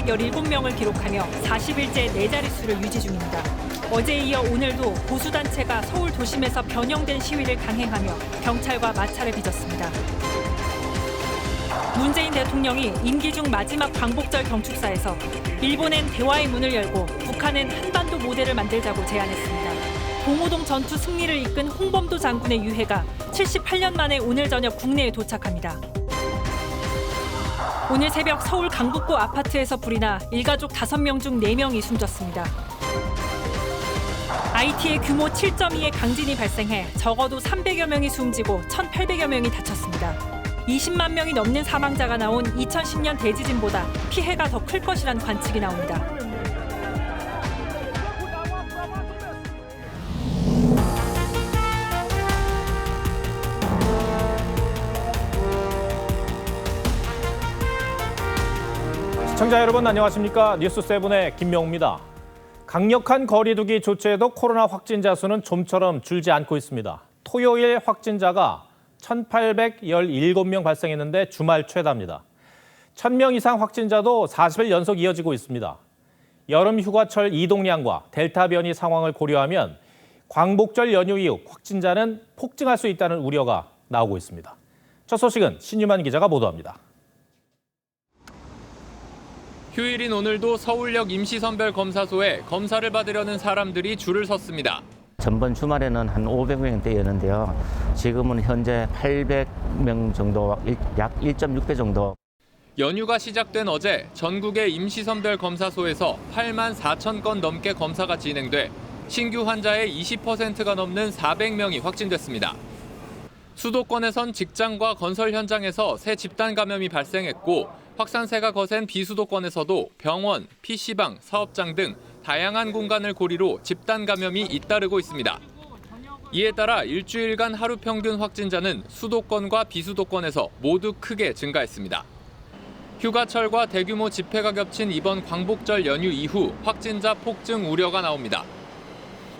317명을 기록하며 40일째 네 자릿수를 유지 중입니다. 어제에 이어 오늘도 보수단체가 서울 도심에서 변형된 시위를 강행하며 경찰과 마찰을 빚었습니다. 문재인 대통령이 임기 중 마지막 광복절 경축사에서 일본엔 대화의 문을 열고 북한엔 한반도 모델을 만들자고 제안했습니다. 봉오동 전투 승리를 이끈 홍범도 장군의 유해가 78년 만에 오늘 저녁 국내에 도착합니다. 오늘 새벽 서울 강북구 아파트에서 불이 나 일가족 5명 중 4명이 숨졌습니다. IT의 규모 7.2의 강진이 발생해 적어도 300여 명이 숨지고 1,800여 명이 다쳤습니다. 20만 명이 넘는 사망자가 나온 2010년 대지진보다 피해가 더 클 것이란 관측이 나옵니다. 시청자 여러분 안녕하십니까? 뉴스7의 김명우입니다. 강력한 거리두기 조치에도 코로나 확진자 수는 좀처럼 줄지 않고 있습니다. 토요일 확진자가 1,817명 발생했는데 주말 최다입니다. 1,000명 이상 확진자도 40일 연속 이어지고 있습니다. 여름 휴가철 이동량과 델타 변이 상황을 고려하면 광복절 연휴 이후 확진자는 폭증할 수 있다는 우려가 나오고 있습니다. 첫 소식은 신유만 기자가 보도합니다. 휴일인 오늘도 서울역 임시선별검사소에 검사를 받으려는 사람들이 줄을 섰습니다. 전번 주말에는 한 500명대였는데요. 지금은 현재 800명 정도, 약 1.6배 정도. 연휴가 시작된 어제 전국의 임시선별검사소에서 8만 4천 건 넘게 검사가 진행돼 신규 환자의 20%가 넘는 400명이 확진됐습니다. 수도권에선 직장과 건설 현장에서 새 집단 감염이 발생했고 확산세가 거센 비수도권에서도 병원, PC방, 사업장 등 다양한 공간을 고리로 집단 감염이 잇따르고 있습니다. 이에 따라 일주일간 하루 평균 확진자는 수도권과 비수도권에서 모두 크게 증가했습니다. 휴가철과 대규모 집회가 겹친 이번 광복절 연휴 이후 확진자 폭증 우려가 나옵니다.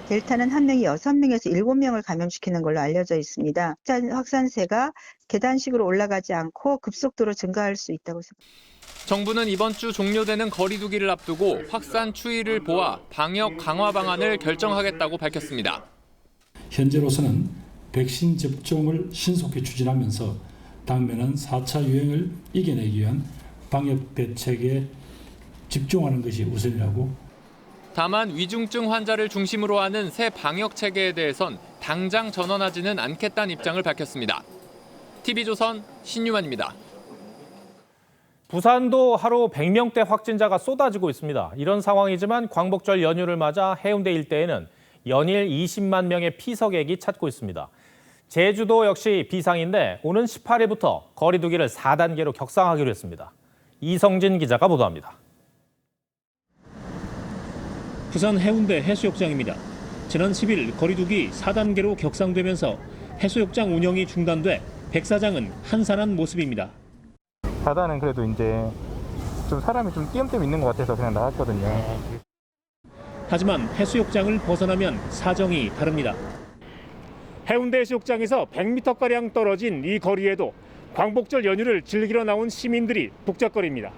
델타는 한 명이 6명에서 7명을 감염시키는 걸로 알려져 있습니다. 확산세가 계단식으로 올라가지 않고 급속도로 증가할 수 있다고 생각합니다. 정부는 이번 주 종료되는 거리두기를 앞두고 확산 추이를 보아 방역 강화 방안을 결정하겠다고 밝혔습니다. 현재로서는 백신 접종을 신속히 추진하면서 당면은 4차 유행을 이겨내기 위한 방역 대책에 집중하는 것이 우선이라고. 다만 위중증 환자를 중심으로 하는 새 방역 체계에 대해선 당장 전원하지는 않겠다는 입장을 밝혔습니다. TV조선 신유만입니다. 부산도 하루 100명대 확진자가 쏟아지고 있습니다. 이런 상황이지만 광복절 연휴를 맞아 해운대 일대에는 연일 20만 명의 피서객이 찾고 있습니다. 제주도 역시 비상인데 오는 18일부터 거리두기를 4단계로 격상하기로 했습니다. 이성진 기자가 보도합니다. 부산 해운대 해수욕장입니다. 지난 10일 거리두기 4단계로 격상되면서 해수욕장 운영이 중단돼 백사장은 한산한 모습입니다. 바다는 그래도 이제 좀 사람이 좀 띄엄띄엄 있는 것 같아서 그냥 나왔거든요. 하지만 해수욕장을 벗어나면 사정이 다릅니다. 해운대 해수욕장에서 100m가량 떨어진 이 거리에도 광복절 연휴를 즐기러 나온 시민들이 북적거립니다.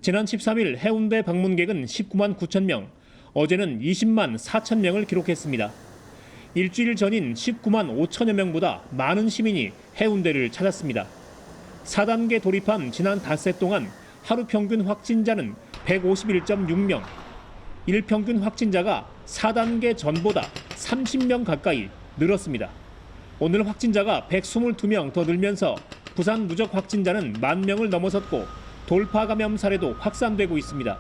지난 13일 해운대 방문객은 19만 9천 명, 어제는 20만 4천 명을 기록했습니다. 일주일 전인 19만 5천여 명보다 많은 시민이 해운대를 찾았습니다. 4단계 돌입한 지난 닷새 동안 하루 평균 확진자는 151.6명, 일평균 확진자가 4단계 전보다 30명 가까이 늘었습니다. 오늘 확진자가 122명 더 늘면서 부산 누적 확진자는 10,000명을 넘어섰고 돌파 감염 사례도 확산되고 있습니다.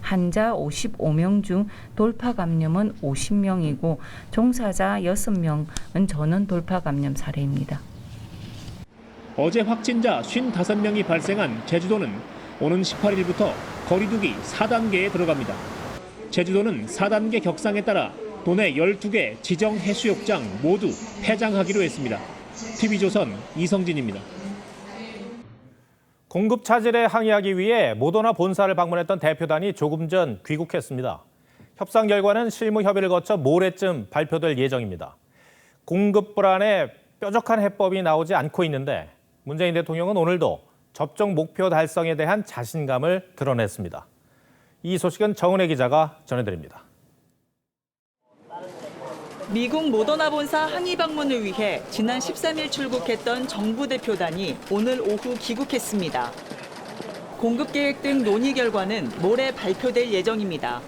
환자 55명 중 돌파 감염은 50명이고 종사자 6명은 전원 돌파 감염 사례입니다. 어제 확진자 55명이 발생한 제주도는 오는 18일부터 거리두기 4단계에 들어갑니다. 제주도는 4단계 격상에 따라 도내 12개 지정 해수욕장 모두 폐장하기로 했습니다. TV조선 이성진입니다. 공급 차질에 항의하기 위해 모더나 본사를 방문했던 대표단이 조금 전 귀국했습니다. 협상 결과는 실무 협의를 거쳐 모레쯤 발표될 예정입니다. 공급 불안에 뾰족한 해법이 나오지 않고 있는데 문재인 대통령은 오늘도 접종 목표 달성에 대한 자신감을 드러냈습니다. 이 소식은 정은혜 기자가 전해드립니다. 미국 모더나 본사 항의 방문을 위해 지난 13일 출국했던 정부 대표단이 오늘 오후 귀국했습니다. 공급 계획 등 논의 결과는 모레 발표될 예정입니다.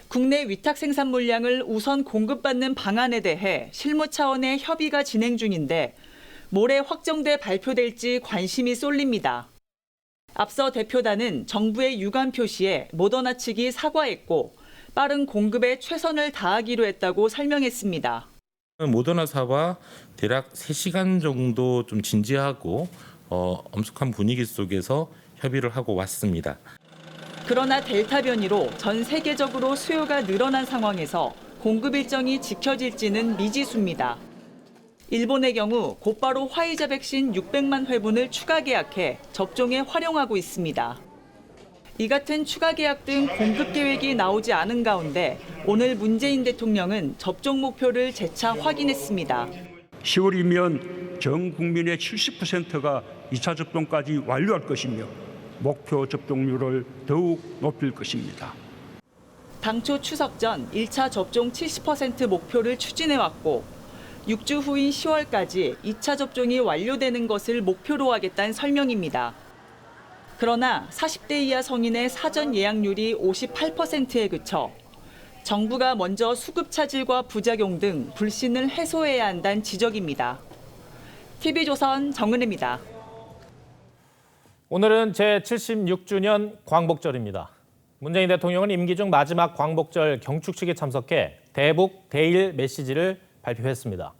국내 위탁 생산 물량을 우선 공급받는 방안에 대해 실무 차원의 협의가 진행 중인데 모레 확정돼 발표될지 관심이 쏠립니다. 앞서 대표단은 정부의 유감 표시에 모더나 측이 사과했고 빠른 공급에 최선을 다하기로 했다고 설명했습니다. 모더나사와 대략 3시간 정도 좀 진지하고 엄숙한 분위기 속에서 협의를 하고 왔습니다. 그러나 델타 변이로 전 세계적으로 수요가 늘어난 상황에서 공급 일정이 지켜질지는 미지수입니다. 일본의 경우 곧바로 화이자 백신 600만 회분을 추가 계약해 접종에 활용하고 있습니다. 이 같은 추가 계약 등 공급 계획이 나오지 않은 가운데 오늘 문재인 대통령은 접종 목표를 재차 확인했습니다. 10월이면 전 국민의 70%가 2차 접종까지 완료할 것이며 목표 접종률을 더욱 높일 것입니다. 당초 추석 전 1차 접종 70% 목표를 추진해왔고 6주 후인 10월까지 2차 접종이 완료되는 것을 목표로 하겠다는 설명입니다. 그러나 40대 이하 성인의 사전 예약률이 58%에 그쳐 정부가 먼저 수급 차질과 부작용 등 불신을 해소해야 한다는 지적입니다. TV조선 정은혜입니다. 오늘은 제76주년 광복절입니다. 문재인 대통령은 임기 중 마지막 광복절 경축식에 참석해 대북 대일 메시지를 발표했습니다.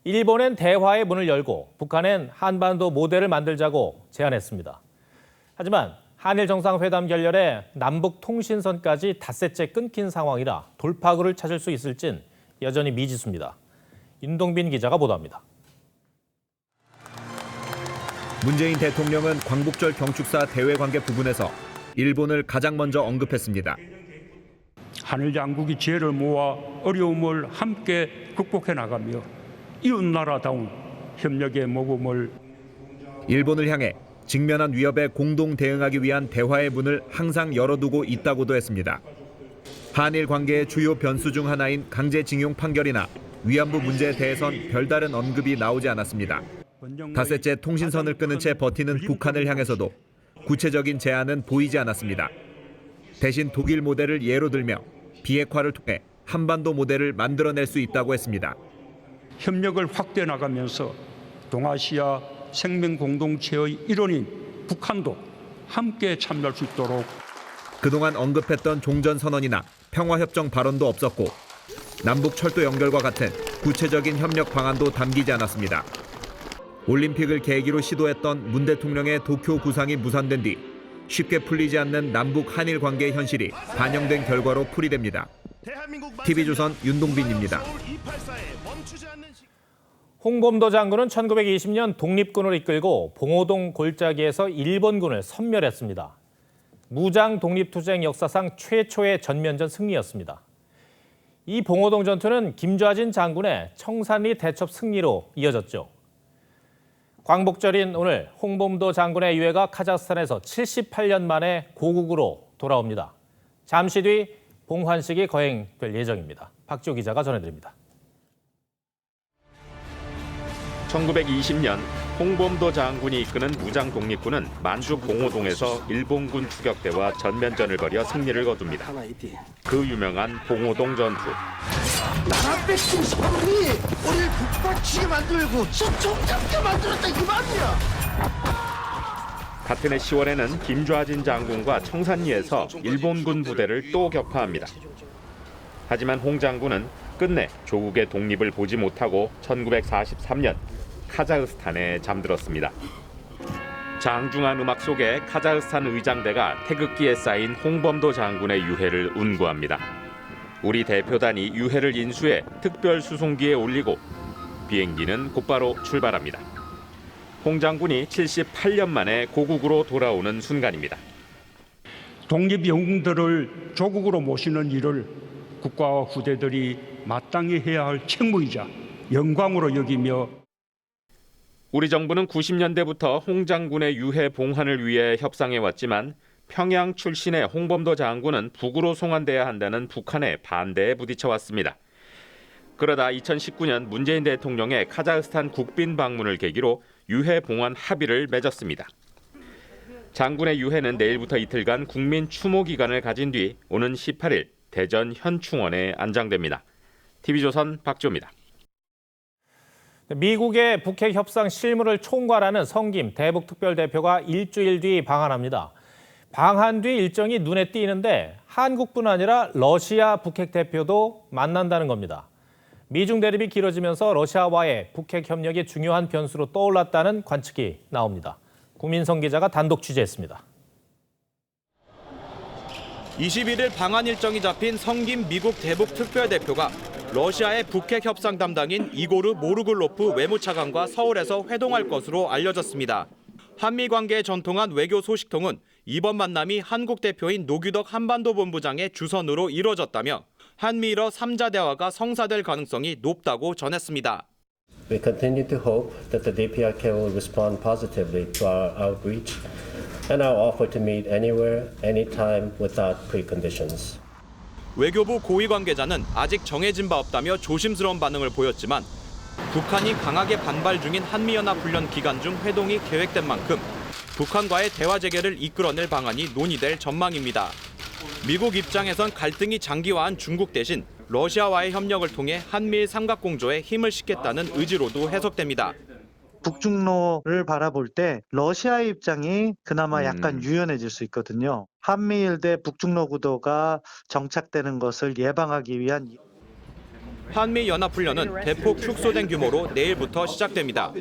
일본은 대화의 문을 열고 북한은 한반도 모델을 만들자고 제안했습니다. 하지만 한일 정상회담 결렬에 남북 통신선까지 닷새째 끊긴 상황이라 돌파구를 찾을 수 있을진 여전히 미지수입니다. 윤동빈 기자가 보도합니다. 문재인 대통령은 광복절 경축사 대외관계 부분에서 일본을 가장 먼저 언급했습니다. 한일 양국이 지혜를 모아 어려움을 함께 극복해 나가며 이웃나라다운 협력의 모범을 일본을 향해 직면한 위협에 공동 대응하기 위한 대화의 문을 항상 열어두고 있다고도 했습니다. 한일 관계의 주요 변수 중 하나인 강제징용 판결이나 위안부 문제에 대해선 별다른 언급이 나오지 않았습니다. 닷새째 통신선을 끊은 채 버티는 북한을 향해서도 구체적인 제안은 보이지 않았습니다. 대신 독일 모델을 예로 들며 비핵화를 통해 한반도 모델을 만들어낼 수 있다고 했습니다. 협력을 확대해 나가면서 동아시아 생명 공동체의 일원인 북한도 함께 참여할 수 있도록 그동안 언급했던 종전선언이나 평화협정 발언도 없었고 남북 철도 연결과 같은 구체적인 협력 방안도 담기지 않았습니다. 올림픽을 계기로 시도했던 문 대통령의 도쿄 구상이 무산된 뒤 쉽게 풀리지 않는 남북 한일 관계 현실이 반영된 결과로 풀이됩니다. TV조선 윤동빈입니다. 홍범도 장군은 1920년 독립군을 이끌고 봉오동 골짜기에서 일본군을 섬멸했습니다. 무장 독립투쟁 역사상 최초의 전면전 승리였습니다. 이 봉오동 전투는 김좌진 장군의 청산리 대첩 승리로 이어졌죠. 광복절인 오늘 홍범도 장군의 유해가 카자흐스탄에서 78년 만에 고국으로 돌아옵니다. 잠시 뒤 봉환식이 거행될 예정입니다. 박지호 기자가 전해드립니다. 1920년 홍범도 장군이 이끄는 무장 독립군은 만주 봉오동에서 일본군 추격대와 전면전을 벌여 승리를 거둡니다. 그 유명한 봉오동 전투. 나라 백성 사람이 우리를 북받치게 만들고 총잡게 만들었다 이 말이야. 같은 해 10월에는 김좌진 장군과 청산리에서 일본군 부대를 또 격파합니다. 하지만 홍 장군은 끝내 조국의 독립을 보지 못하고 1943년 카자흐스탄에 잠들었습니다. 장중한 음악 속에 카자흐스탄 의장대가 태극기에 쌓인 홍범도 장군의 유해를 운구합니다. 우리 대표단이 유해를 인수해 특별 수송기에 올리고 비행기는 곧바로 출발합니다. 홍 장군이 78년 만에 고국으로 돌아오는 순간입니다. 독립영웅들을 조국으로 모시는 일을 국가와 후대들이 마땅히 해야 할 책무이자 영광으로 여기며 우리 정부는 90년대부터 홍 장군의 유해 봉환을 위해 협상해왔지만 평양 출신의 홍범도 장군은 북으로 송환돼야 한다는 북한의 반대에 부딪혀왔습니다. 그러다 2019년 문재인 대통령의 카자흐스탄 국빈 방문을 계기로 유해 봉환 합의를 맺었습니다. 장군의 유해는 내일부터 이틀간 국민 추모 기간을 가진 뒤 오는 18일 대전 현충원에 안장됩니다. TV조선 박주호입니다. 미국의 북핵 협상 실무를 총괄하는 성김 대북특별대표가 일주일 뒤 방한합니다. 방한 뒤 일정이 눈에 띄는데 한국뿐 아니라 러시아 북핵 대표도 만난다는 겁니다. 미중 대립이 길어지면서 러시아와의 북핵 협력이 중요한 변수로 떠올랐다는 관측이 나옵니다. 구민성 기자가 단독 취재했습니다. 21일 방한 일정이 잡힌 성김 미국 대북 특별대표가 러시아의 북핵 협상 담당인 이고르 모르글로프 외무차관과 서울에서 회동할 것으로 알려졌습니다. 한미 관계에 전통한 외교 소식통은 이번 만남이 한국 대표인 노규덕 한반도본부장의 주선으로 이뤄졌다며 한미일어 3자 대화가 성사될 가능성이 높다고 전했습니다. We continue to hope that the DPRK will respond positively to our outreach and our offer to meet anywhere, anytime without preconditions. 외교부 고위 관계자는 아직 정해진 바 없다며 조심스러운 반응을 보였지만 북한이 강하게 반발 중인 한미연합훈련 기간 중 회동이 계획된 만큼 북한과의 대화 재개를 이끌어낼 방안이 논의될 전망입니다. 미국 입장에선 갈등이 장기화한 중국 대신 러시아와의 협력을 통해 한미일 삼각공조에 힘을 싣겠다는 의지로도 해석됩니다. 북중로를 바라볼 때 러시아의 입장이 그나마 약간 유연해질 수 있거든요. 한미일 대 북중로 구도가 정착되는 것을 예방하기 위한 한미연합훈련은 대폭 축소된 규모로 내일부터 시작됩니다.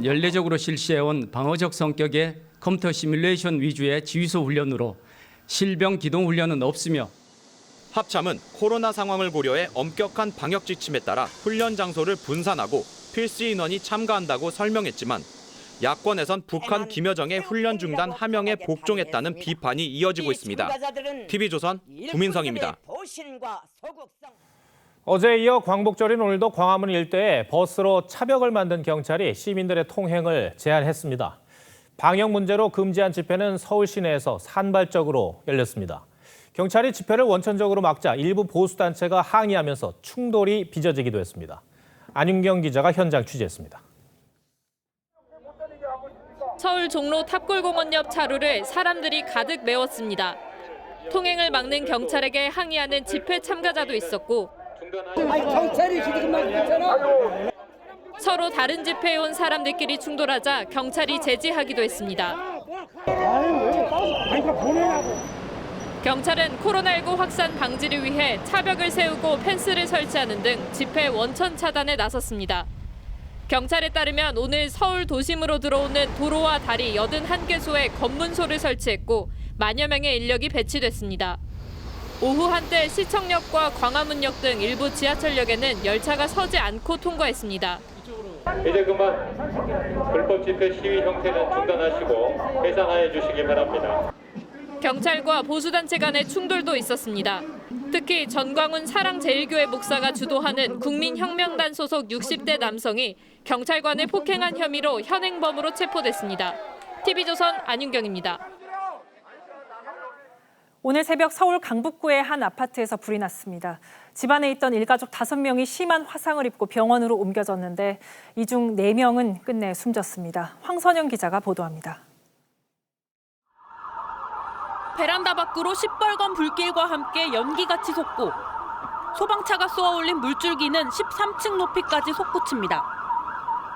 연례적으로 실시해온 방어적 성격의 컴퓨터 시뮬레이션 위주의 지휘소 훈련으로 실병 기동 훈련은 없으며 합참은 코로나 상황을 고려해 엄격한 방역 지침에 따라 훈련 장소를 분산하고 필수 인원이 참가한다고 설명했지만 야권에선 북한 김여정의 훈련 중단 하명에 복종했다는 비판이 이어지고 있습니다. TV조선 구민성입니다. 어제에 이어 광복절인 오늘도 광화문 일대에 버스로 차벽을 만든 경찰이 시민들의 통행을 제한했습니다. 방역 문제로 금지한 집회는 서울 시내에서 산발적으로 열렸습니다. 경찰이 집회를 원천적으로 막자 일부 보수단체가 항의하면서 충돌이 빚어지기도 했습니다. 안윤경 기자가 현장 취재했습니다. 서울 종로 탑골공원 옆 차로를 사람들이 가득 메웠습니다. 통행을 막는 경찰에게 항의하는 집회 참가자도 있었고 경찰이 지금 막 있잖아. 서로 다른 집회에 온 사람들끼리 충돌하자 경찰이 제지하기도 했습니다. 경찰은 코로나19 확산 방지를 위해 차벽을 세우고 펜스를 설치하는 등 집회 원천 차단에 나섰습니다. 경찰에 따르면 오늘 서울 도심으로 들어오는 도로와 다리 81개소에 검문소를 설치했고 만여 명의 인력이 배치됐습니다. 오후 한때 시청역과 광화문역 등 일부 지하철역에는 열차가 서지 않고 통과했습니다. 이제 그만 불법 집회 시위 형태는 중단하시고 해산하여 주시기 바랍니다. 경찰과 보수단체 간의 충돌도 있었습니다. 특히 전광훈 사랑제일교회 목사가 주도하는 국민혁명단 소속 60대 남성이 경찰관을 폭행한 혐의로 현행범으로 체포됐습니다. TV조선 안윤경입니다. 오늘 새벽 서울 강북구의 한 아파트에서 불이 났습니다. 집안에 있던 일가족 5명이 심한 화상을 입고 병원으로 옮겨졌는데 이 중 4명은 끝내 숨졌습니다. 황선영 기자가 보도합니다. 베란다 밖으로 시뻘건 불길과 함께 연기같이 솟고 소방차가 쏘아올린 물줄기는 13층 높이까지 솟구칩니다.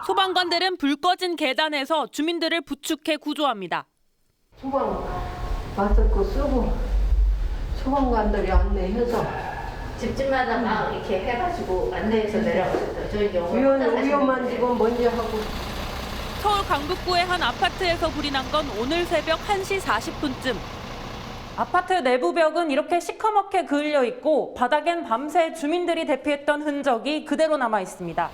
소방관들은 불 꺼진 계단에서 주민들을 부축해 구조합니다. 소방 마스크 쓰고 소방관들이 안내해서 집집마다 막 이렇게 해가지고 안내해서 내려갔어요. 저희 위험한 집은 먼저 하고. 서울 강북구의 한 아파트에서 불이 난 건 오늘 새벽 1시 40분쯤. 아파트 내부 벽은 이렇게 시커멓게 그을려 있고 바닥엔 밤새 주민들이 대피했던 흔적이 그대로 남아 있습니다.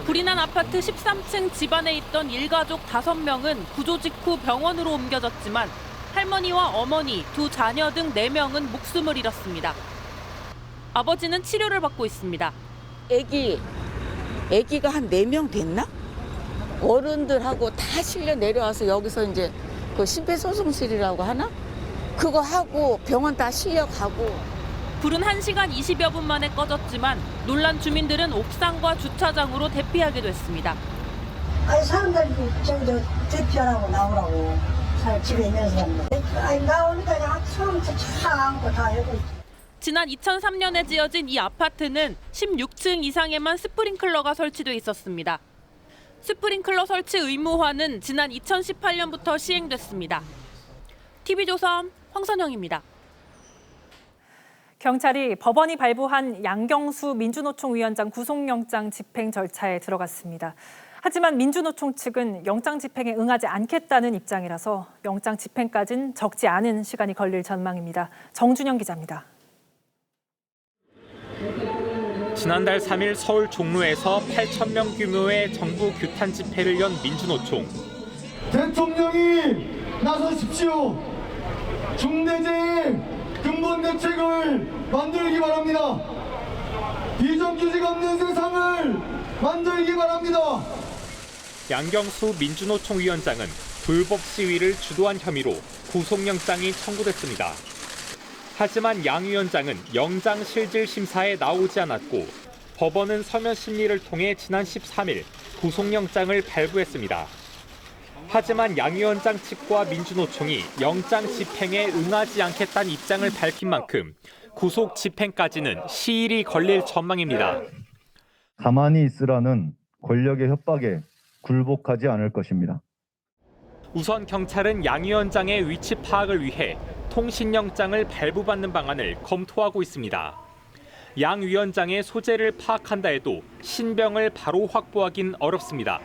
불이 난 아파트 13층 집안에 있던 일가족 5명은 구조 직후 병원으로 옮겨졌지만 할머니와 어머니, 2 자녀 등 4명은 목숨을 잃었습니다. 아버지는 치료를 받고 있습니다. 아기가 한 4명 됐나? 어른들하고 다 실려 내려와서 여기서 이제 그 심폐소생술이라고 하나? 그거 하고 병원 다 실려가고. 불은 1시간 20여 분 만에 꺼졌지만 놀란 주민들은 옥상과 주차장으로 대피하게 됐습니다. 아니 사람들이 저 대피하라고 나오라고 집에 있는 사람들. 아니 나오니까 그냥 처음부터 차 안고 다 해고 있지. 지난 2003년에 지어진 이 아파트는 16층 이상에만 스프링클러가 설치돼 있었습니다. 스프링클러 설치 의무화는 지난 2018년부터 시행됐습니다. TV조선 황선영입니다. 경찰이 법원이 발부한 양경수 민주노총 위원장 구속영장 집행 절차에 들어갔습니다. 하지만 민주노총 측은 영장 집행에 응하지 않겠다는 입장이라서 영장 집행까지는 적지 않은 시간이 걸릴 전망입니다. 정준영 기자입니다. 지난달 3일 서울 종로에서 8,000명 규모의 정부 규탄 집회를 연 민주노총. 대통령이 나서십시오. 중대재해 근본 대책을 만들기 바랍니다. 비정규직 없는 세상을 만들기 바랍니다. 양경수 민주노총 위원장은 불법 시위를 주도한 혐의로 구속영장이 청구됐습니다. 하지만 양 위원장은 영장 실질 심사에 나오지 않았고 법원은 서면 심리를 통해 지난 13일 구속영장을 발부했습니다. 하지만 양 위원장 측과 민주노총이 영장 집행에 응하지 않겠다는 입장을 밝힌 만큼 구속 집행까지는 시일이 걸릴 전망입니다. 가만히 있으라는 권력의 협박에 굴복하지 않을 것입니다. 우선 경찰은 양 위원장의 위치 파악을 위해 통신영장을 발부받는 방안을 검토하고 있습니다. 양 위원장의 소재를 파악한다 해도 신병을 바로 확보하긴 어렵습니다.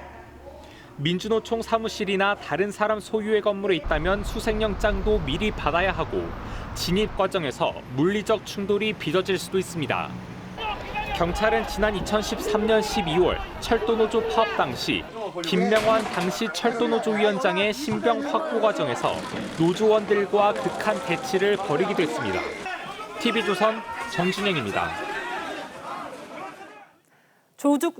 민주노총 사무실이나 다른 사람 소유의 건물에 있다면 수색영장도 미리 받아야 하고 진입 과정에서 물리적 충돌이 빚어질 수도 있습니다. 경찰은 지난 2013년 12월 철도노조 파업 당시 김명환 당시 철도노조 위원장의 신병 확보 과정에서 노조원들과 극한 대치를 벌이기도 했습니다. TV조선 정준영입니다.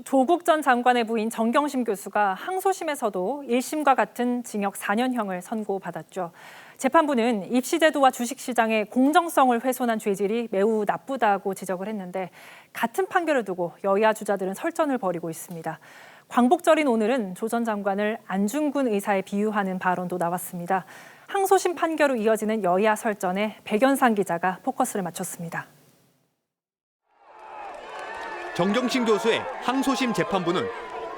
조국 전 장관의 부인 정경심 교수가 항소심에서도 1심과 같은 징역 4년형을 선고받았죠. 재판부는 입시제도와 주식시장의 공정성을 훼손한 죄질이 매우 나쁘다고 지적을 했는데 같은 판결을 두고 여야 주자들은 설전을 벌이고 있습니다. 광복절인 오늘은 조 전 장관을 안중근 의사에 비유하는 발언도 나왔습니다. 항소심 판결로 이어지는 여야 설전에 백연상 기자가 포커스를 맞췄습니다. 정경심 교수의 항소심 재판부는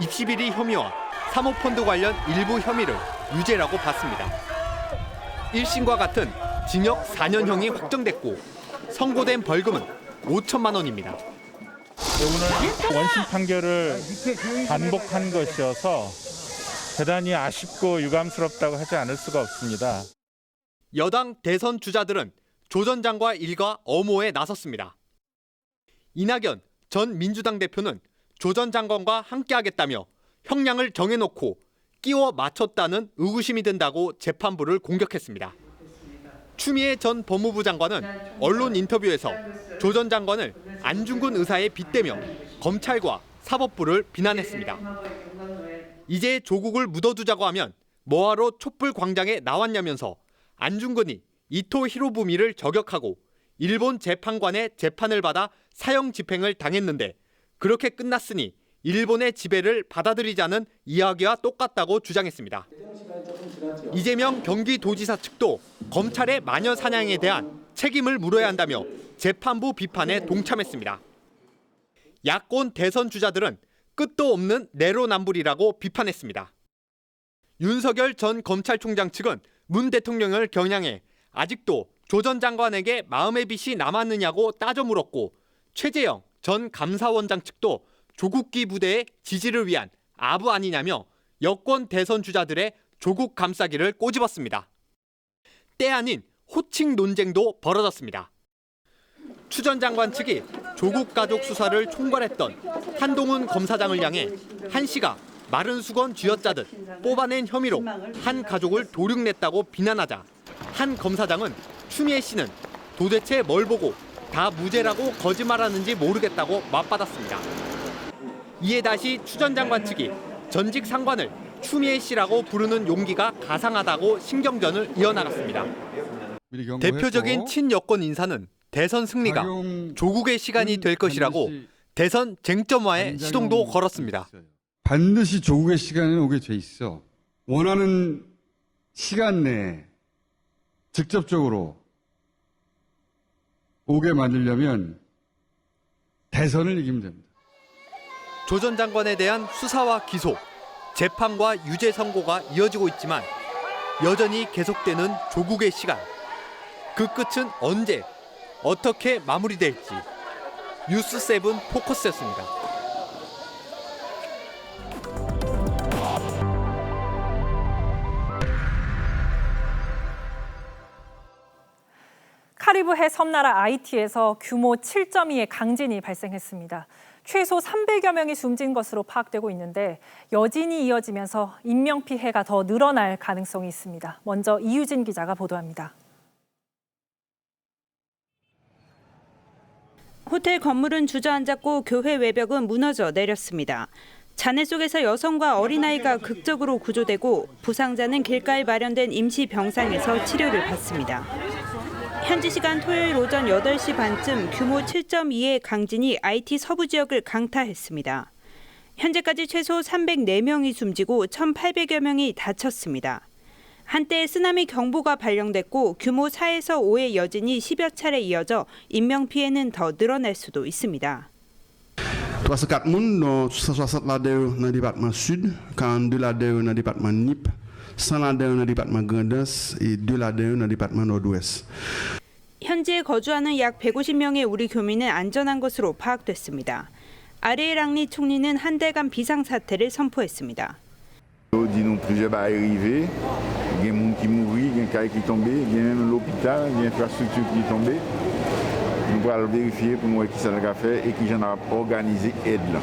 입시비리 혐의와 사모펀드 관련 일부 혐의를 유죄라고 봤습니다. 1심과 같은 징역 4년형이 확정됐고 선고된 벌금은 5천만 원입니다. 오늘 원심 판결을 반복한 것이어서 대단히 아쉽고 유감스럽다고 하지 않을 수가 없습니다. 여당 대선 주자들은 조 전 장관 일가 엄호에 나섰습니다. 이낙연 전 민주당 대표는 조 전 장관과 함께하겠다며 형량을 정해놓고 끼워 맞췄다는 의구심이 든다고 재판부를 공격했습니다. 추미애 전 법무부 장관은 언론 인터뷰에서 조 전 장관을 안중근 의사에 빗대며 검찰과 사법부를 비난했습니다. 이제 조국을 묻어두자고 하면 뭐하러 촛불 광장에 나왔냐면서 안중근이 이토 히로부미를 저격하고 일본 재판관의 재판을 받아 사형 집행을 당했는데 그렇게 끝났으니 일본의 지배를 받아들이자는 이야기와 똑같다고 주장했습니다. 이재명 경기도지사 측도 검찰의 마녀 사냥에 대한 책임을 물어야 한다며 재판부 비판에 동참했습니다. 야권 대선 주자들은 끝도 없는 내로남불이라고 비판했습니다. 윤석열 전 검찰총장 측은 문 대통령을 겨냥해 아직도 조 전 장관에게 마음의 빚이 남았느냐고 따져 물었고 최재형 전 감사원장 측도 조국기 부대의 지지를 위한 아부 아니냐며 여권 대선 주자들의 조국 감싸기를 꼬집었습니다. 때 아닌 호칭 논쟁도 벌어졌습니다. 추 전 장관 측이 조국 가족 수사를 총괄했던 한동훈 검사장을 향해 한 씨가 마른 수건 쥐어짜듯 뽑아낸 혐의로 한 가족을 도륙냈다고 비난하자 한 검사장은 추미애 씨는 도대체 뭘 보고 다 무죄라고 거짓말하는지 모르겠다고 맞받았습니다. 이에 다시 추 전 장관 측이 전직 상관을 추미애 씨라고 부르는 용기가 가상하다고 신경전을 이어나갔습니다. 대표적인 친여권 인사는 대선 승리가 조국의 시간이 될 것이라고 대선 쟁점화에 시동도 걸었습니다. 반드시 조국의 시간에 오게 돼 있어. 원하는 시간 내에 직접적으로 오게 만들려면 대선을 이기면 됩니다. 조 전 장관에 대한 수사와 기소, 재판과 유죄 선고가 이어지고 있지만 여전히 계속되는 조국의 시간. 그 끝은 언제, 어떻게 마무리될지. 뉴스7 포커스였습니다. 카리브해 섬나라 아이티에서 규모 7.2의 강진이 발생했습니다. 최소 300여 명이 숨진 것으로 파악되고 있는데 여진이 이어지면서 인명피해가 더 늘어날 가능성이 있습니다. 먼저 이유진 기자가 보도합니다. 호텔 건물은 주저앉았고 교회 외벽은 무너져 내렸습니다. 잔해 속에서 여성과 어린아이가 극적으로 구조되고 부상자는 길가에 마련된 임시 병상에서 치료를 받습니다. 현지 시간 토요일 오전 8시 반쯤 규모 7.2의 강진이 아이티 서부 지역을 강타했습니다. 현재까지 최소 304명이 숨지고 1,800여 명이 다쳤습니다. 한때 쓰나미 경보가 발령됐고 규모 4에서 5의 여진이 10여 차례 이어져 인명피해는 더 늘어날 수도 있습니다. 34 moun, 160 ladeur dans le département sud, 42 ladeur dans le département Nip, 100 ladeur dans le département Grandas et 2 ladeur dans le département Nord-Ouest. 현지에 거주하는 약 150명의 우리 교민은 안전한 것으로 파악됐습니다. 아리엘 랑리 총리는 한 달간 비상사태를 선포했습니다. Dis-nous plusieurs barres arrivées, il y a des gens qui mourent, il y a des cas qui tombent, il y a même l'hôpital, il y a l'infrastructure qui est tombée. Nous allons vérifier pour voir qui ça a fait et qui j'en a organisé aide là.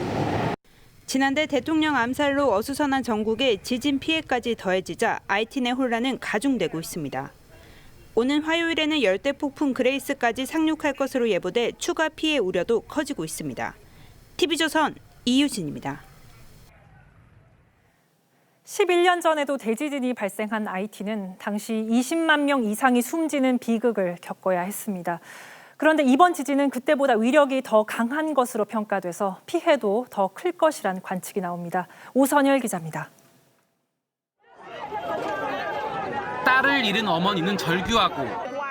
지난달 대통령 암살로 어수선한 전국에 지진 피해까지 더해지자 아이티 내 혼란은 가중되고 있습니다. 오는 화요일에는 열대 폭풍 그레이스까지 상륙할 것으로 예보돼 추가 피해 우려도 커지고 있습니다. TV조선 이유진입니다. 11년 전에도 대지진이 발생한 아이티는 당시 20만 명 이상이 숨지는 비극을 겪어야 했습니다. 그런데 이번 지진은 그때보다 위력이 더 강한 것으로 평가돼서 피해도 더 클 것이란 관측이 나옵니다. 오선열 기자입니다. 딸을 잃은 어머니는 절규하고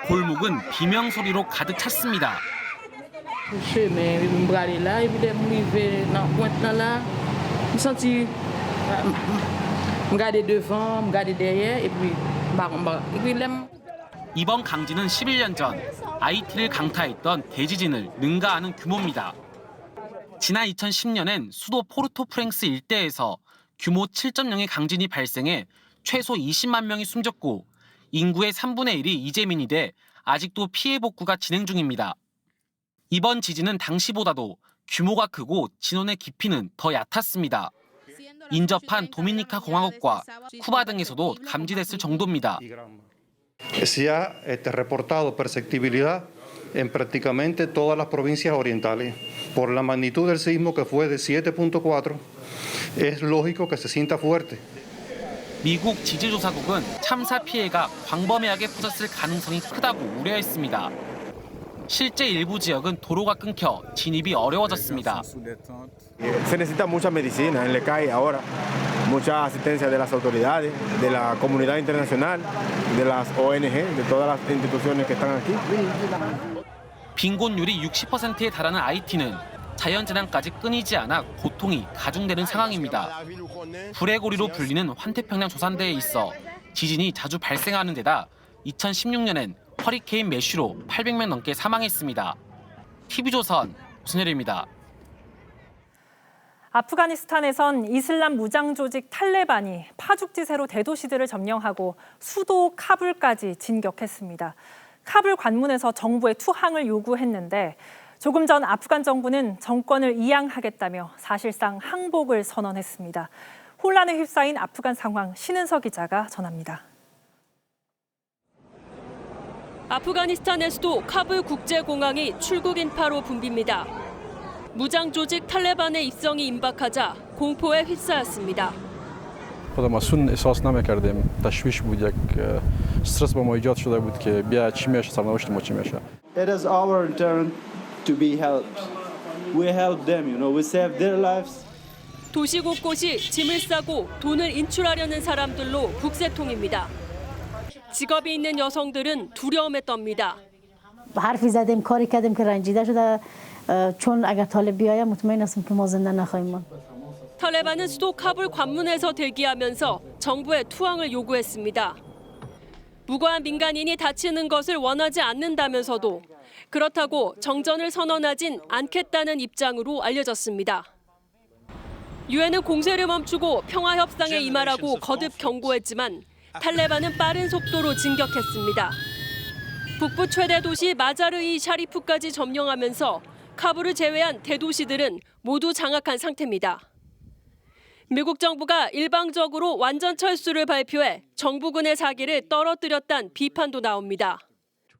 골목은 비명 소리로 가득 찼습니다. 이번 강진은 11년 전 아이티를 강타했던 대지진을 능가하는 규모입니다. 지난 2010년엔 수도 포르토프랭스 일대에서 규모 7.0의 강진이 발생해 최소 20만 명이 숨졌고 인구의 3분의 1이 이재민이 돼 아직도 피해 복구가 진행 중입니다. 이번 지진은 당시보다도 규모가 크고 진원의 깊이는 더 얕았습니다. 인접한 도미니카 공화국과 쿠바 등에서도 감지됐을 정도입니다. Se ha reportado perceptibilidad en prácticamente todas las provincias orientales. Por la magnitud del sismo que fue de 7.4, es lógico que se sienta fuerte. 미국 지질조사국은 참사 피해가 광범위하게 퍼졌을 가능성이 크다고 우려했습니다. 실제 일부 지역은 도로가 끊겨 진입이 어려워졌습니다. Se necesita mucha medicina en el CAI ahora, mucha asistencia de las autoridades, de la comunidad internacional, de las ONG, de todas las instituciones que están aquí. 빈곤율이 60%에 달하는 아이티는 자연재난까지 끊이지 않아 고통이 가중되는 상황입니다. 불의 고리로 불리는 환태평양 조산대에 있어 지진이 자주 발생하는 데다 2016년엔 허리케인 매슈로 800명 넘게 사망했습니다. TV조선 오선열입니다. 아프가니스탄에선 이슬람 무장 조직 탈레반이 파죽지세로 대도시들을 점령하고 수도 카불까지 진격했습니다. 카불 관문에서 정부의 투항을 요구했는데 조금 전 아프간 정부는 정권을 이양하겠다며 사실상 항복을 선언했습니다. 혼란에 휩싸인 아프간 상황 신은서 기자가 전합니다. 아프가니스탄의 수도 카불 국제공항이 출국 인파로 붐빕니다. 무장 조직 탈레반의 입성이 임박하자 공포에 휩싸였습니다. خودم اصلا احساس نمیکردیم تشویش بود یک استرس با ما ایجاد شده بود که بیا چی میشه سرنوشت ما چی میشه. It is our turn to be helped. We help them, we save their lives. 도시 곳곳이 짐을 싸고 돈을 인출하려는 사람들로 북새통입니다. 직업이 있는 여성들은 두려움에 떱니다. حرفی زدیم کاری کردیم که رنجیده شده چون اگر طالب بیاید مطمئن هستم که ما زنده نخواهیم ماند. 탈레반은 수도 카불 관문에서 대기하면서 정부의 투항을 요구했습니다. 무고한 민간인이 다치는 것을 원하지 않는다면서도 그렇다고 정전을 선언하진 않겠다는 입장으로 알려졌습니다. 유엔은 공세를 멈추고 평화 협상에 임하라고 거듭 경고했지만 탈레반은 빠른 속도로 진격했습니다. 북부 최대 도시 마자르이 샤리프까지 점령하면서 카불을 제외한 대도시들은 모두 장악한 상태입니다. 미국 정부가 일방적으로 완전 철수를 발표해 정부군의 사기를 떨어뜨렸다는 비판도 나옵니다.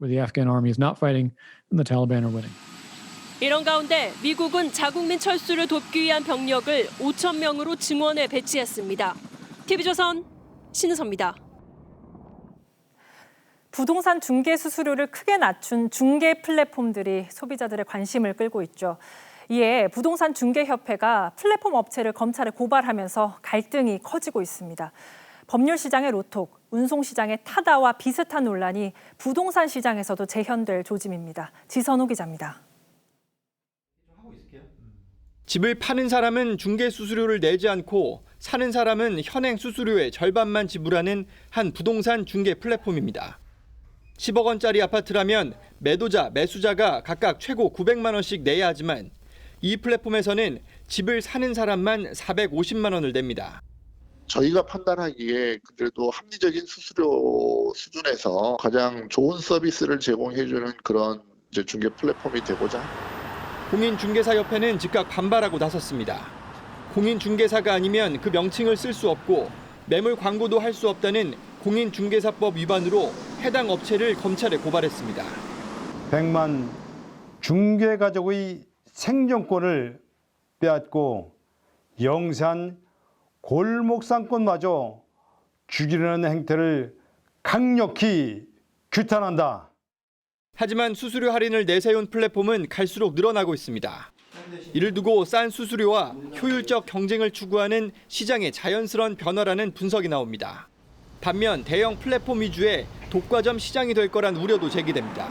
The Afghan army is not fighting and the Taliban are winning. 이런 가운데 미국은 자국민 철수를 돕기 위한 병력을 5천 명으로 증원에 배치했습니다. TV조선 신은서입니다. 부동산 중개 수수료를 크게 낮춘 중개 플랫폼들이 소비자들의 관심을 끌고 있죠. 이에 부동산 중개협회가 플랫폼 업체를 검찰에 고발하면서 갈등이 커지고 있습니다. 법률 시장의 로톡, 운송 시장의 타다와 비슷한 논란이 부동산 시장에서도 재현될 조짐입니다. 지선호 기자입니다. 집을 파는 사람은 중개 수수료를 내지 않고 사는 사람은 현행 수수료의 절반만 지불하는 한 부동산 중개 플랫폼입니다. 10억 원짜리 아파트라면 매도자, 매수자가 각각 최고 900만 원씩 내야 하지만 이 플랫폼에서는 집을 사는 사람만 450만 원을 냅니다. 저희가 판단하기에 그래도 합리적인 수수료 수준에서 가장 좋은 서비스를 제공해주는 그런 중개 플랫폼이 되고자. 공인중개사협회는 즉각 반발하고 나섰습니다. 공인중개사가 아니면 그 명칭을 쓸 수 없고 매물 광고도 할 수 없다는 공인중개사법 위반으로 해당 업체를 검찰에 고발했습니다. 100만 중개가족의 생존권을 빼앗고 영세한 골목상권마저 죽이려는 행태를 강력히 규탄한다. 하지만 수수료 할인을 내세운 플랫폼은 갈수록 늘어나고 있습니다. 이를 두고 싼 수수료와 효율적 경쟁을 추구하는 시장의 자연스러운 변화라는 분석이 나옵니다. 반면 대형 플랫폼 위주의 독과점 시장이 될 거란 우려도 제기됩니다.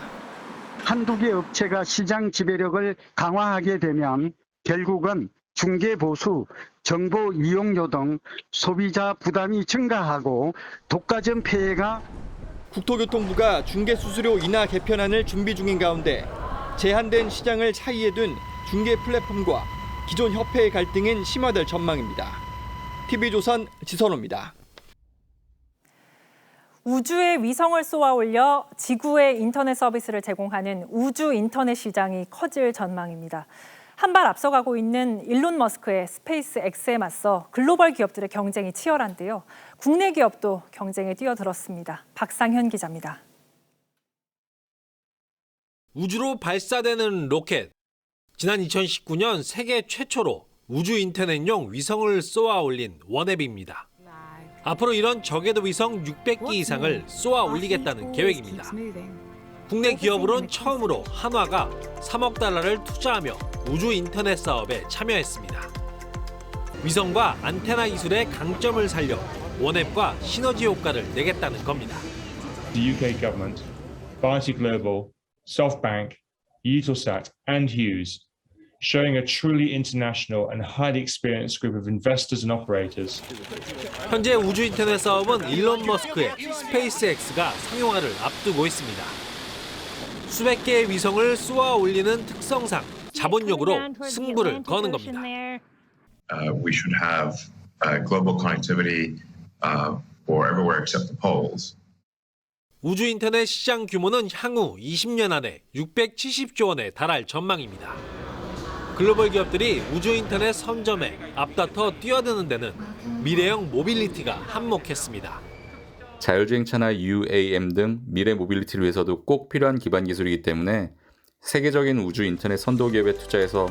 한두 개 업체가 시장 지배력을 강화하게 되면 결국은 중개 보수, 정보 이용료 등 소비자 부담이 증가하고 독과점 폐해가 국토교통부가 중개 수수료 인하 개편안을 준비 중인 가운데 제한된 시장을 차이에 둔 중개 플랫폼과 기존 협회의 갈등은 심화될 전망입니다. TV조선 지선호입니다. 우주에 위성을 쏘아 올려 지구에 인터넷 서비스를 제공하는 우주 인터넷 시장이 커질 전망입니다. 한 발 앞서가고 있는 일론 머스크의 스페이스 X에 맞서 글로벌 기업들의 경쟁이 치열한데요. 국내 기업도 경쟁에 뛰어들었습니다. 박상현 기자입니다. 우주로 발사되는 로켓. 지난 2019년 세계 최초로 우주 인터넷용 위성을 쏘아 올린 원앱입니다. 앞으로 이런 저궤도 위성 600기 이상을 쏘아 올리겠다는 계획입니다. 국내 기업으론 처음으로 한화가 3억 달러를 투자하며 우주 인터넷 사업에 참여했습니다. 위성과 안테나 기술의 강점을 살려 원앱과 시너지 효과를 내겠다는 겁니다. The UK government, Barty Global, SoftBank, Eutelsat and Hughes, showing a truly international and highly experienced group of investors and operators. 현재 우주 인터넷 사업은 일론 머스크의 스페이스 X가 상용화를 앞두고 있습니다. 수백 개의 위성을 쏘아 올리는 특성상 자본력으로 승부를 거는 겁니다. We should have global connectivity for everywhere except the poles. 우주 인터넷 시장 규모는 향후 20년 안에 670조 원에 달할 전망입니다. 글로벌 기업들이 우주 인터넷 선점에 앞다퉈 뛰어드는 데는 미래형 모빌리티가 한몫했습니다. 자율주행차나 UAM 등 미래 모빌리티를 위해서도 꼭 필요한 기반 기술이기 때문에 세계적인 우주 인터넷 선도 기업에 투자해서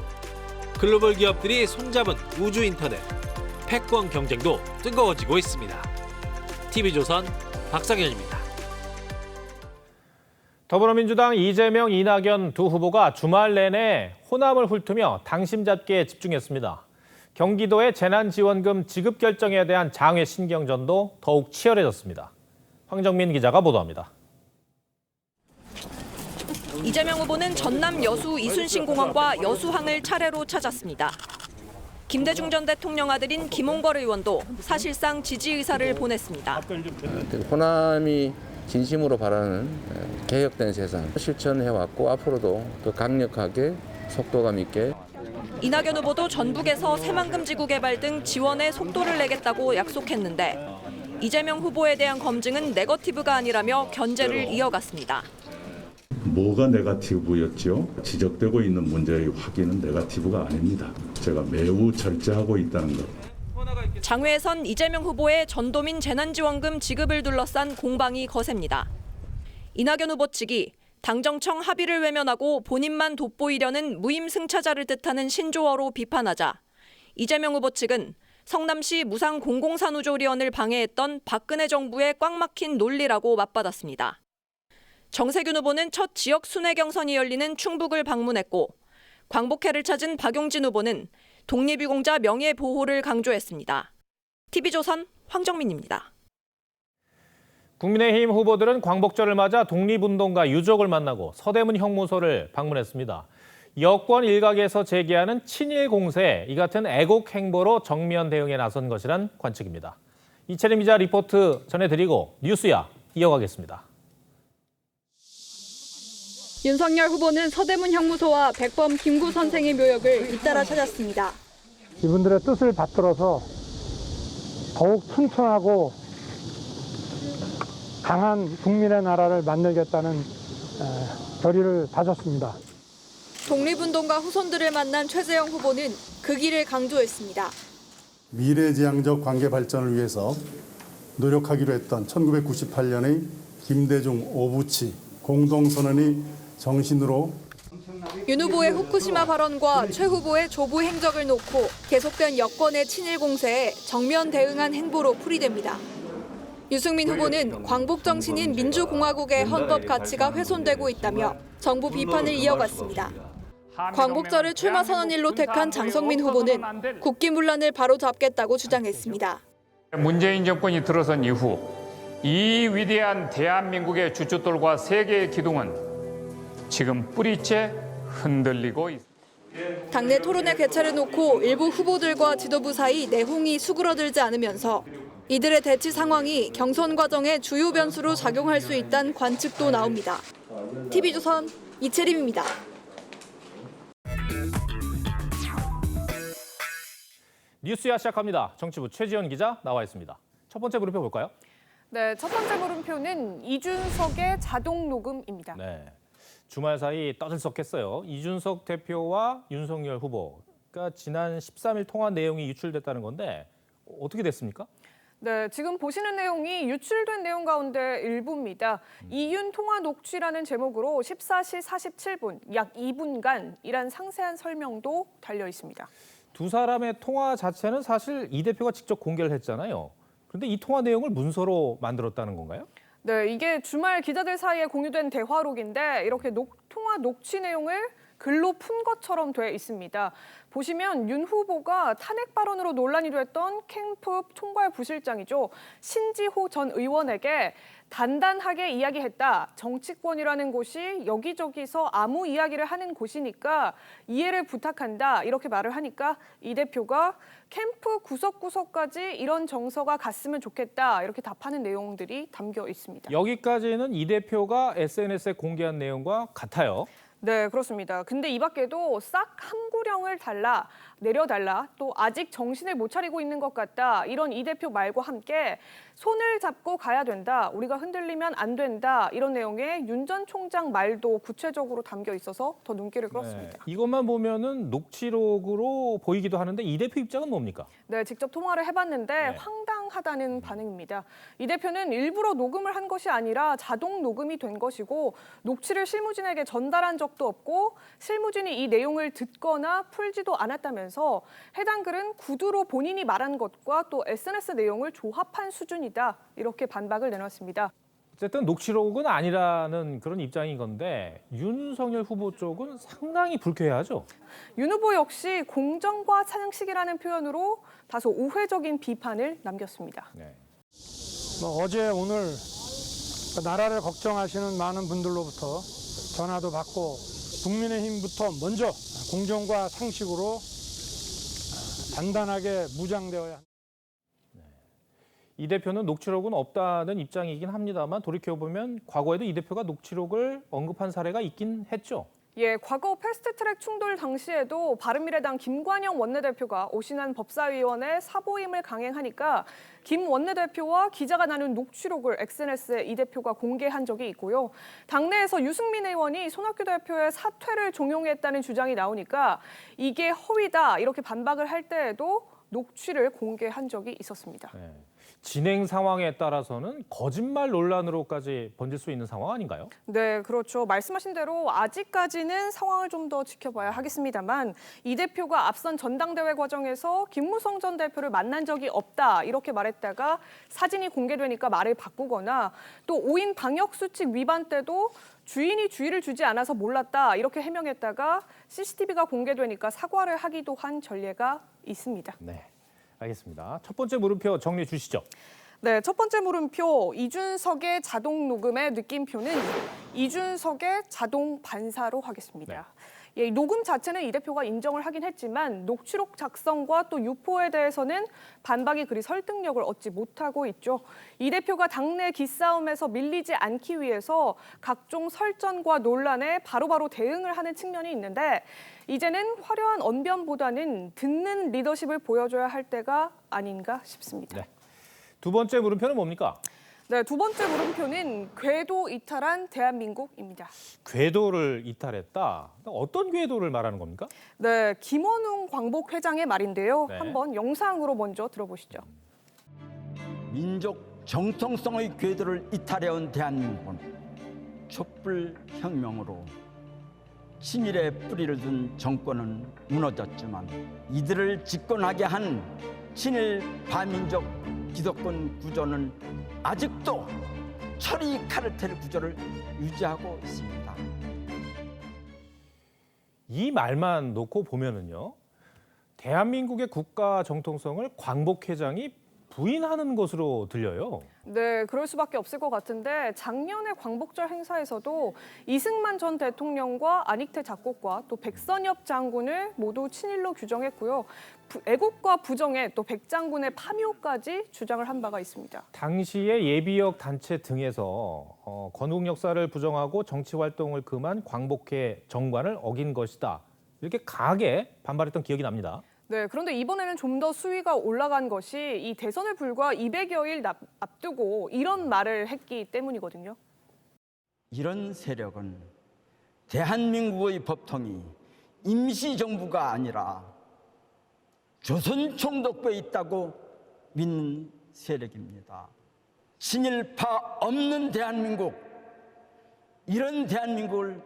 글로벌 기업들이 손잡은 우주 인터넷. 패권 경쟁도 뜨거워지고 있습니다. TV조선 박상현입니다. 더불어민주당 이재명, 이낙연 두 후보가 주말 내내 호남을 훑으며 당심 잡기에 집중했습니다. 경기도의 재난지원금 지급 결정에 대한 장외 신경전도 더욱 치열해졌습니다. 황정민 기자가 보도합니다. 이재명 후보는 전남 여수 이순신 공원과 여수항을 차례로 찾았습니다. 김대중 전 대통령 아들인 김홍걸 의원도 사실상 지지 의사를 보냈습니다. 호남이 진심으로 바라는 개혁된 세상 실천해왔고 앞으로도 더 강력하게 속도감 있게. 이낙연 후보도 전북에서 새만금지구 개발 등 지원에 속도를 내겠다고 약속했는데 이재명 후보에 대한 검증은 네거티브가 아니라며 견제를 이어갔습니다. 뭐가 네거티브였죠? 지적되고 있는 문제의 확인은 네거티브가 아닙니다. 제가 매우 절제하고 있다는 것. 장외에선 이재명 후보의 전도민 재난지원금 지급을 둘러싼 공방이 거셉니다. 이낙연 후보 측이 당정청 합의를 외면하고 본인만 돋보이려는 무임승차자를 뜻하는 신조어로 비판하자 이재명 후보 측은 성남시 무상 공공산후조리원을 방해했던 박근혜 정부의 꽉 막힌 논리라고 맞받았습니다. 정세균 후보는 첫 지역 순회 경선이 열리는 충북을 방문했고 광복회를 찾은 박용진 후보는 독립유공자 명예보호를 강조했습니다. TV조선 황정민입니다. 국민의힘 후보들은 광복절을 맞아 독립운동가 유족을 만나고 서대문 형무소를 방문했습니다. 여권 일각에서 제기하는 친일 공세, 이 같은 애국 행보로 정면 대응에 나선 것이란 관측입니다. 이채림 기자 리포트 전해드리고 뉴스야 이어가겠습니다. 윤석열 후보는 서대문 형무소와 백범 김구 선생의 묘역을 잇따라 찾았습니다. 이분들의 뜻을 받들어서 더욱 튼튼하고 강한 국민의 나라를 만들겠다는 결의를 다졌습니다. 독립운동가 후손들을 만난 최재형 후보는 그 길을 강조했습니다. 미래지향적 관계 발전을 위해서 노력하기로 했던 1998년의 김대중 오부치 공동선언이 정신으로 윤 후보의 후쿠시마 발언과 최 후보의 조부 행적을 놓고 계속된 여권의 친일 공세에 정면 대응한 행보로 풀이됩니다. 유승민 후보는 광복 정신인 민주공화국의 헌법 가치가 훼손되고 있다며 정부 비판을 이어갔습니다. 광복절을 출마 선언일로 택한 장성민 후보는 국기문란을 바로잡겠다고 주장했습니다. 문재인 정권이 들어선 이후 이 위대한 대한민국의 주춧돌과 세계의 기둥은 지금 뿌리째 흔들리고 있습니다. 당내 토론회 개최를 놓고 일부 후보들과 지도부 사이 내홍이 수그러들지 않으면서 이들의 대치 상황이 경선 과정의 주요 변수로 작용할 수 있다는 관측도 나옵니다. TV조선 이채림입니다. 뉴스야 시작합니다. 정치부 최지연 기자 나와 있습니다. 첫 번째 물음표 볼까요? 네, 첫 번째 물음표는 이준석의 자동 녹음입니다. 네, 주말 사이 떠들썩했어요. 이준석 대표와 윤석열 후보가 지난 13일 통화 내용이 유출됐다는 건데 어떻게 됐습니까? 네, 지금 보시는 내용이 유출된 내용 가운데 일부입니다. 이윤 통화 녹취라는 제목으로 14시 47분, 약 2분간 이란 상세한 설명도 달려 있습니다. 두 사람의 통화 자체는 사실 이 대표가 직접 공개를 했잖아요. 그런데 이 통화 내용을 문서로 만들었다는 건가요? 네, 이게 주말 기자들 사이에 공유된 대화록인데 이렇게 통화 녹취 내용을 글로 푼 것처럼 돼 있습니다. 보시면 윤 후보가 탄핵 발언으로 논란이 됐던 캠프 총괄 부실장이죠. 신지호 전 의원에게 단단하게 이야기했다. 정치권이라는 곳이 여기저기서 아무 이야기를 하는 곳이니까 이해를 부탁한다. 이렇게 말을 하니까 이 대표가 캠프 구석구석까지 이런 정서가 갔으면 좋겠다. 이렇게 답하는 내용들이 담겨 있습니다. 여기까지는 이 대표가 SNS에 공개한 내용과 같아요. 네, 그렇습니다. 근데 이 밖에도 싹 한 구령을 내려달라, 또 아직 정신을 못 차리고 있는 것 같다. 이런 이 대표 말과 함께 손을 잡고 가야 된다. 우리가 흔들리면 안 된다. 이런 내용의 윤 전 총장 말도 구체적으로 담겨 있어서 더 눈길을 끌었습니다. 네, 이것만 보면은 녹취록으로 보이기도 하는데 이 대표 입장은 뭡니까? 네, 직접 통화를 해봤는데 네. 황당 이상하다는 반응입니다. 이 대표는 일부러 녹음을 한 것이 아니라 자동 녹음이 된 것이고 녹취를 실무진에게 전달한 적도 없고 실무진이 이 내용을 듣거나 풀지도 않았다면서 해당 글은 구두로 본인이 말한 것과 또 SNS 내용을 조합한 수준이다. 이렇게 반박을 내놨습니다. 어쨌든 녹취록은 아니라는 그런 입장인 건데 윤석열 후보 쪽은 상당히 불쾌해하죠. 윤 후보 역시 공정과 상식이라는 표현으로 다소 우회적인 비판을 남겼습니다. 어제 오늘 나라를 걱정하시는 많은 분들로부터 전화도 받고 국민의힘부터 먼저 공정과 상식으로 단단하게 무장되어야 합니다. 이 대표는 녹취록은 없다는 입장이긴 합니다만 돌이켜보면 과거에도 이 대표가 녹취록을 언급한 사례가 있긴 했죠. 예, 과거 패스트트랙 충돌 당시에도 바른미래당 김관영 원내대표가 오신환 법사위원회 사보임을 강행하니까 김 원내대표와 기자가 나눈 녹취록을 SNS에 이 대표가 공개한 적이 있고요. 당내에서 유승민 의원이 손학규 대표의 사퇴를 종용했다는 주장이 나오니까 이게 허위다 이렇게 반박을 할 때에도 녹취를 공개한 적이 있었습니다. 진행 상황에 따라서는 거짓말 논란으로까지 번질 수 있는 상황 아닌가요? 네, 그렇죠. 말씀하신 대로 아직까지는 상황을 좀 더 지켜봐야 하겠습니다만 이 대표가 앞선 전당대회 과정에서 김무성 전 대표를 만난 적이 없다 이렇게 말했다가 사진이 공개되니까 말을 바꾸거나 또 5인 방역수칙 위반 때도 주인이 주의를 주지 않아서 몰랐다 이렇게 해명했다가 CCTV가 공개되니까 사과를 하기도 한 전례가 있습니다. 네, 알겠습니다. 첫 번째 물음표 정리해 주시죠. 네, 첫 번째 물음표 이준석의 자동 녹음의 느낌표는 이준석의 자동 반사로 하겠습니다. 예, 녹음 자체는 이 대표가 인정을 하긴 했지만 녹취록 작성과 또 유포에 대해서는 반박이 그리 설득력을 얻지 못하고 있죠. 이 대표가 당내 기싸움에서 밀리지 않기 위해서 각종 설전과 논란에 바로바로 대응을 하는 측면이 있는데 이제는 화려한 언변보다는 듣는 리더십을 보여줘야 할 때가 아닌가 싶습니다. 네. 두 번째 물음표는 뭡니까? 네, 두 번째 물음표는 궤도 이탈한 대한민국입니다. 궤도를 이탈했다. 어떤 궤도를 말하는 겁니까? 네, 김원웅 광복 회장의 말인데요. 네. 한번 영상으로 먼저 들어보시죠. 민족 정통성의 궤도를 이탈해온 대한민국은 촛불 혁명으로 친일에 뿌리를 둔 정권은 무너졌지만 이들을 집권하게 한 친일 반민족 기득권 구조는 아직도 철이 카르텔 구조를 유지하고 있습니다. 이 말만 놓고 보면은요, 대한민국의 국가 정통성을 광복 회장이 부인하는 것으로 들려요. 네, 그럴 수밖에 없을 것 같은데 작년에 광복절 행사에서도 이승만 전 대통령과 안익태 작곡가 또 백선엽 장군을 모두 친일로 규정했고요. 애국과 부정에 또 백 장군의 파묘까지 주장을 한 바가 있습니다. 당시에 예비역 단체 등에서 건국 역사를 부정하고 정치 활동을 금한 광복회 정관을 어긴 것이다. 이렇게 강하게 반발했던 기억이 납니다. 네, 그런데 이번에는 좀 더 수위가 올라간 것이 이 대선을 불과 200여일 앞두고 이런 말을 했기 때문이거든요. 이런 세력은 대한민국의 법통이 임시정부가 아니라 조선총독부에 있다고 믿는 세력입니다. 친일파 없는 대한민국, 이런 대한민국을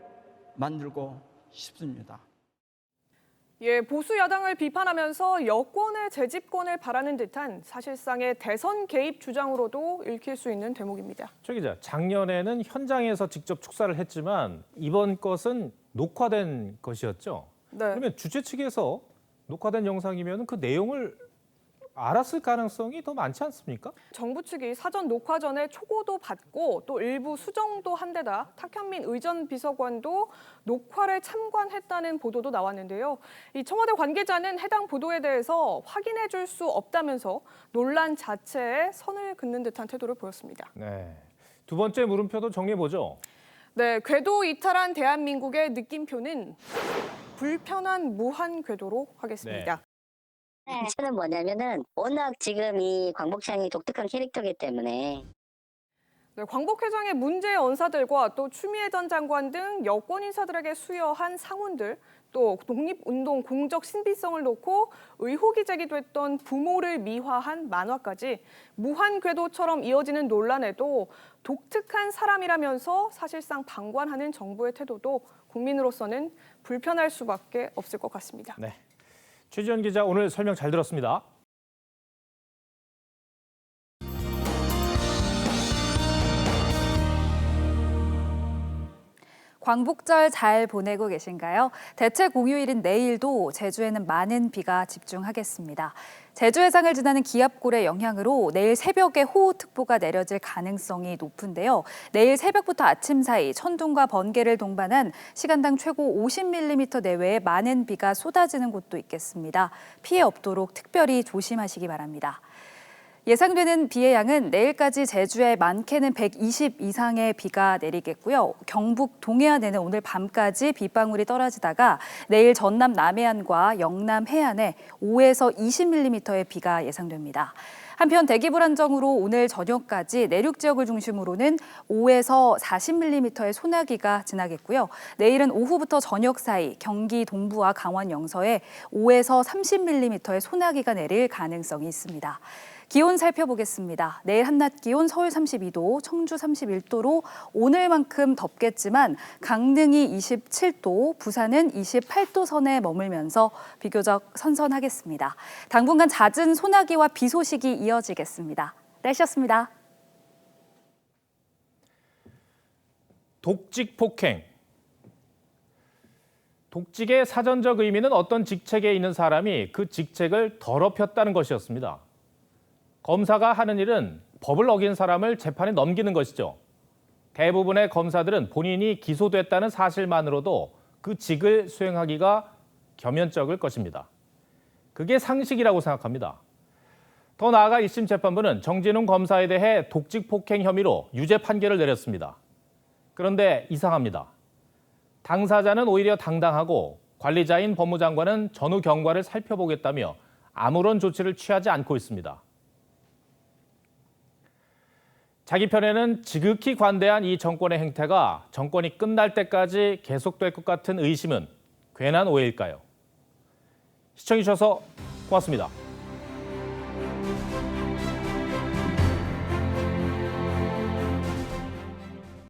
만들고 싶습니다. 예, 보수 야당을 비판하면서 여권의 재집권을 바라는 듯한 사실상의 대선 개입 주장으로도 읽힐 수 있는 대목입니다. 최 기자, 작년에는 현장에서 직접 축사를 했지만 이번 것은 녹화된 것이었죠? 네. 그러면 주최 측에서 녹화된 영상이면 그 내용을 알았을 가능성이 더 많지 않습니까? 정부 측이 사전 녹화 전에 초고도 받고 또 일부 수정도 한 데다 탁현민 의전 비서관도 녹화를 참관했다는 보도도 나왔는데요. 이 청와대 관계자는 해당 보도에 대해서 확인해 줄 수 없다면서 논란 자체에 선을 긋는 듯한 태도를 보였습니다. 네. 두 번째 물음표도 정리해보죠. 네, 궤도 이탈한 대한민국의 느낌표는 불편한 무한 궤도로 하겠습니다. 저는 뭐냐면은 워낙 지금 이 광복창이 독특한 캐릭터이기 때문에. 네, 광복회장의 문재인 언사들과 또 추미애 전 장관 등 여권 인사들에게 수여한 상훈들, 또 독립운동 공적 신비성을 놓고 의혹이 제기됐던 부모를 미화한 만화까지 무한 궤도처럼 이어지는 논란에도 독특한 사람이라면서 사실상 방관하는 정부의 태도도 국민으로서는 불편할 수밖에 없을 것 같습니다. 네, 최지연 기자 오늘 설명 잘 들었습니다. 광복절 잘 보내고 계신가요? 대체 공휴일인 내일도 제주에는 많은 비가 집중하겠습니다. 제주 해상을 지나는 기압골의 영향으로 내일 새벽에 호우특보가 내려질 가능성이 높은데요. 내일 새벽부터 아침 사이 천둥과 번개를 동반한 시간당 최고 50mm 내외의 많은 비가 쏟아지는 곳도 있겠습니다. 피해 없도록 특별히 조심하시기 바랍니다. 예상되는 비의 양은 내일까지 제주에 많게는 120 이상의 비가 내리겠고요. 경북 동해안에는 오늘 밤까지 빗방울이 떨어지다가 내일 전남 남해안과 영남 해안에 5에서 20mm의 비가 예상됩니다. 한편 대기 불안정으로 오늘 저녁까지 내륙 지역을 중심으로는 5에서 40mm의 소나기가 지나겠고요. 내일은 오후부터 저녁 사이 경기 동부와 강원 영서에 5에서 30mm의 소나기가 내릴 가능성이 있습니다. 기온 살펴보겠습니다. 내일 한낮 기온 서울 32도, 청주 31도로 오늘만큼 덥겠지만 강릉이 27도, 부산은 28도 선에 머물면서 비교적 선선하겠습니다. 당분간 잦은 소나기와 비 소식이 이어지겠습니다. 날씨였습니다. 독직 폭행. 독직의 사전적 의미는 어떤 직책에 있는 사람이 그 직책을 더럽혔다는 것이었습니다. 검사가 하는 일은 법을 어긴 사람을 재판에 넘기는 것이죠. 대부분의 검사들은 본인이 기소됐다는 사실만으로도 그 직을 수행하기가 겸연쩍을 것입니다. 그게 상식이라고 생각합니다. 더 나아가 1심 재판부는 정진웅 검사에 대해 독직 폭행 혐의로 유죄 판결을 내렸습니다. 그런데 이상합니다. 당사자는 오히려 당당하고 관리자인 법무장관은 전후 경과를 살펴보겠다며 아무런 조치를 취하지 않고 있습니다. 자기 편에는 지극히 관대한 이 정권의 행태가 정권이 끝날 때까지 계속될 것 같은 의심은 괜한 오해일까요? 시청해주셔서 고맙습니다.